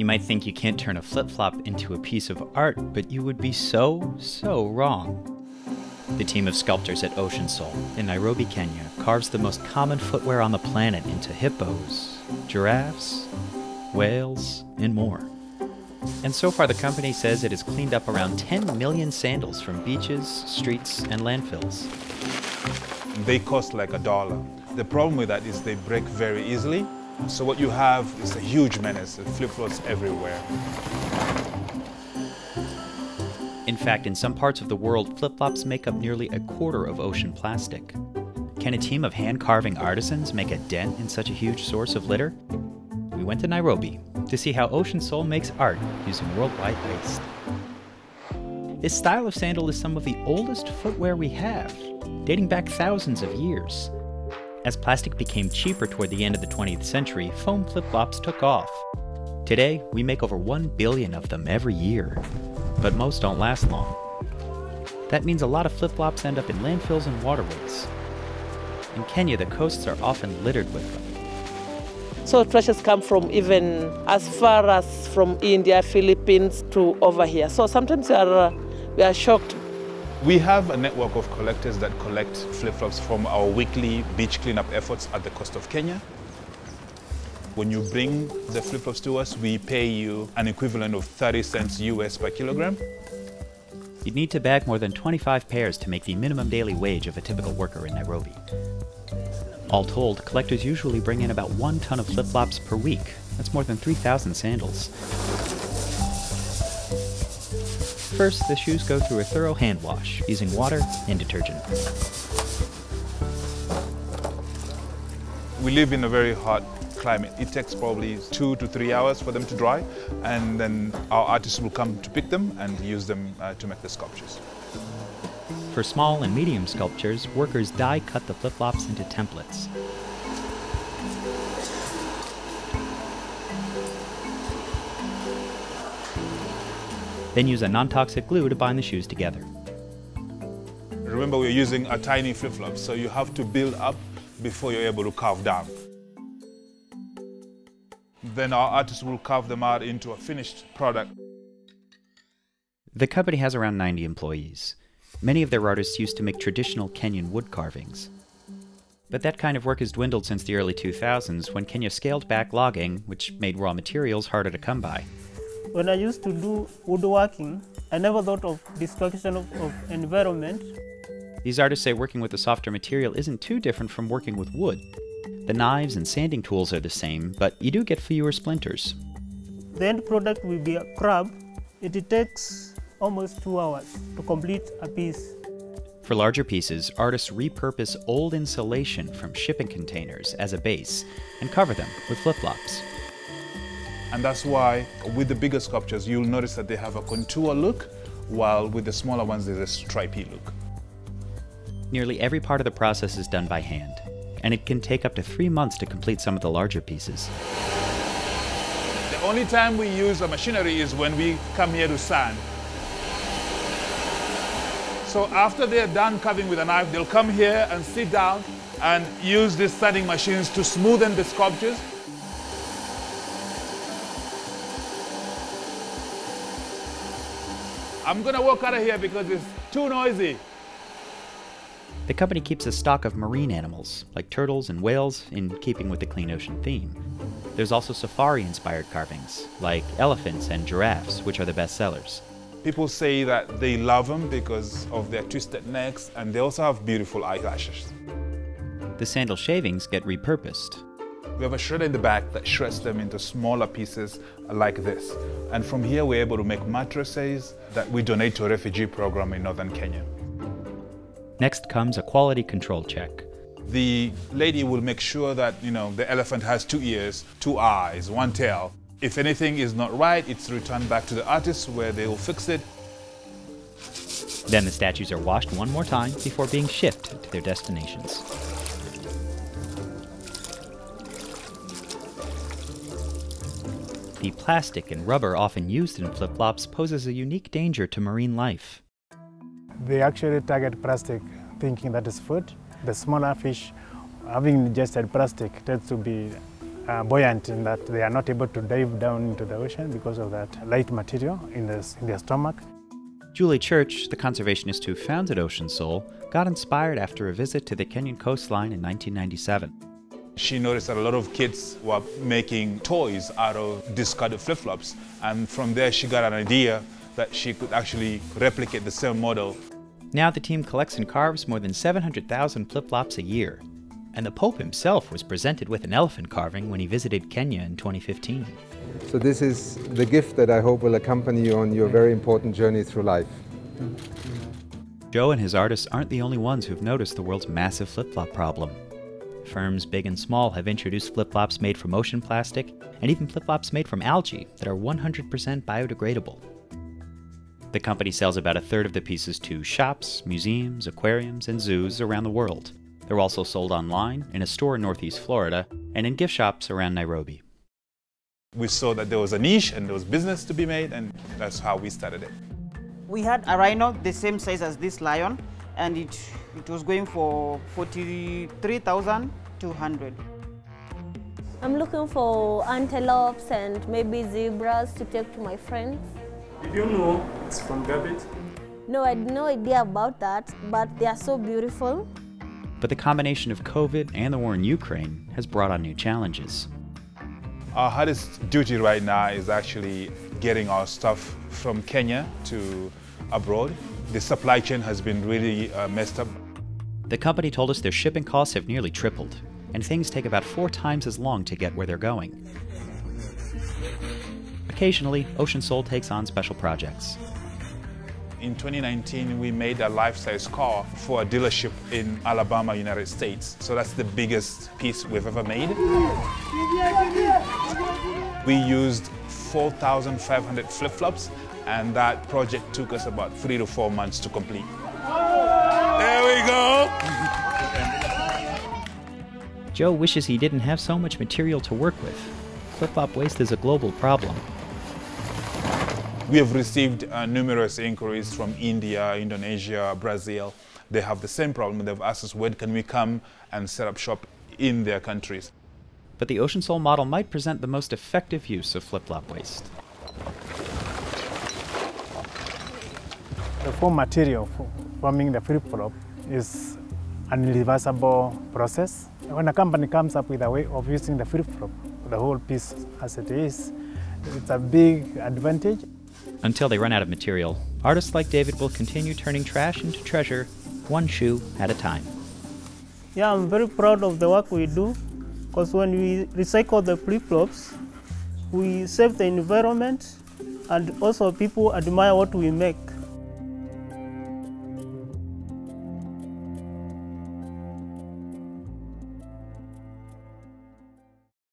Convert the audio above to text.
You might think you can't turn a flip-flop into a piece of art, but you would be so wrong. The team of sculptors at Ocean Soul in Nairobi, Kenya, carves the most common footwear on the planet into hippos, giraffes, whales, and more. And so far the company says it has cleaned up around 10 million sandals from beaches, streets, and landfills. They cost like $1. The problem with that is they break very easily. So what you have is a huge menace. It flip-flops everywhere. In fact, in some parts of the world, flip-flops make up nearly a quarter of ocean plastic. Can a team of hand-carving artisans make a dent in such a huge source of litter? We went to Nairobi to see how Ocean Soul makes art using worldwide waste. This style of sandal is some of the oldest footwear we have, dating back thousands of years. As plastic became cheaper toward the end of the 20th century, foam flip-flops took off. Today, we make over 1 billion of them every year, but most don't last long. That means a lot of flip-flops end up in landfills and waterways. In Kenya, the coasts are often littered with them. So trashes come from even as far as from India, Philippines to over here. So sometimes we are shocked. We have a network of collectors that collect flip-flops from our weekly beach cleanup efforts at the coast of Kenya. When you bring the flip-flops to us, we pay you an equivalent of 30 cents US per kilogram. You'd need to bag more than 25 pairs to make the minimum daily wage of a typical worker in Nairobi. All told, collectors usually bring in about 1 ton of flip-flops per week. That's more than 3,000 sandals. First, the shoes go through a thorough hand wash using water and detergent. We live in a very hot climate. It takes probably 2 to 3 hours for them to dry, and then our artists will come to pick them and use them to make the sculptures. For small and medium sculptures, workers die-cut the flip-flops into templates. Then use a non-toxic glue to bind the shoes together. Remember, we're using a tiny flip-flop, so you have to build up before you're able to carve down. Then our artists will carve them out into a finished product. The company has around 90 employees. Many of their artists used to make traditional Kenyan wood carvings. But that kind of work has dwindled since the early 2000s when Kenya scaled back logging, which made raw materials harder to come by. When I used to do woodworking, I never thought of destruction of environment. These artists say working with a softer material isn't too different from working with wood. The knives and sanding tools are the same, but you do get fewer splinters. The end product will be a crab. It takes almost 2 hours to complete a piece. For larger pieces, artists repurpose old insulation from shipping containers as a base and cover them with flip-flops. And that's why with the bigger sculptures, you'll notice that they have a contour look, while with the smaller ones, there's a stripy look. Nearly every part of the process is done by hand, and it can take up to 3 months to complete some of the larger pieces. The only time we use a machinery is when we come here to sand. So after they're done carving with a knife, they'll come here and sit down and use these sanding machines to smoothen the sculptures. I'm gonna walk out of here because it's too noisy. The company keeps a stock of marine animals, like turtles and whales, in keeping with the clean ocean theme. There's also safari-inspired carvings, like elephants and giraffes, which are the best sellers. People say that they love them because of their twisted necks, and they also have beautiful eyelashes. The sandal shavings get repurposed. We have a shredder in the back that shreds them into smaller pieces like this. And from here, we're able to make mattresses that we donate to a refugee program in northern Kenya. Next comes a quality control check. The lady will make sure that, the elephant has 2 ears, 2 eyes, 1 tail. If anything is not right, it's returned back to the artist where they will fix it. Then the statues are washed one more time before being shipped to their destinations. The plastic and rubber often used in flip-flops poses a unique danger to marine life. They actually target plastic, thinking that is food. The smaller fish, having ingested plastic, tends to be buoyant in that they are not able to dive down into the ocean because of that light material in their stomach. Julie Church, the conservationist who founded Ocean Soul, got inspired after a visit to the Kenyan coastline in 1997. She noticed that a lot of kids were making toys out of discarded flip-flops, and from there she got an idea that she could actually replicate the same model. Now the team collects and carves more than 700,000 flip-flops a year. And the Pope himself was presented with an elephant carving when he visited Kenya in 2015. So this is the gift that I hope will accompany you on your very important journey through life. Joe and his artists aren't the only ones who've noticed the world's massive flip-flop problem. Firms big and small have introduced flip-flops made from ocean plastic, and even flip-flops made from algae that are 100% biodegradable. The company sells about a third of the pieces to shops, museums, aquariums, and zoos around the world. They're also sold online, in a store in Northeast Florida, and in gift shops around Nairobi. We saw that there was a niche and there was business to be made, and that's how we started it. We had a rhino the same size as this lion, and it was going for 43,200. I'm looking for antelopes and maybe zebras to take to my friends. Did you know it's from garbage? No, I had no idea about that, but they are so beautiful. But the combination of COVID and the war in Ukraine has brought on new challenges. Our hardest duty right now is actually getting our stuff from Kenya to abroad. The supply chain has been really messed up. The company told us their shipping costs have nearly tripled, and things take about 4 times as long to get where they're going. Occasionally, Ocean Soul takes on special projects. In 2019, we made a life-size car for a dealership in Alabama, United States. So that's the biggest piece we've ever made. We used 4,500 flip-flops, and that project took us about 3 to 4 months to complete. There we go! Joe wishes he didn't have so much material to work with. Flip-flop waste is a global problem. We have received numerous inquiries from India, Indonesia, Brazil. They have the same problem. They've asked us when can we come and set up shop in their countries. But the Ocean Soul model might present the most effective use of flip-flop waste. The foam material for forming the flip-flop is an irreversible process. When a company comes up with a way of using the flip-flop, the whole piece as it is, it's a big advantage. Until they run out of material, artists like David will continue turning trash into treasure, one shoe at a time. Yeah, I'm very proud of the work we do, because when we recycle the flip-flops, we save the environment, and also people admire what we make.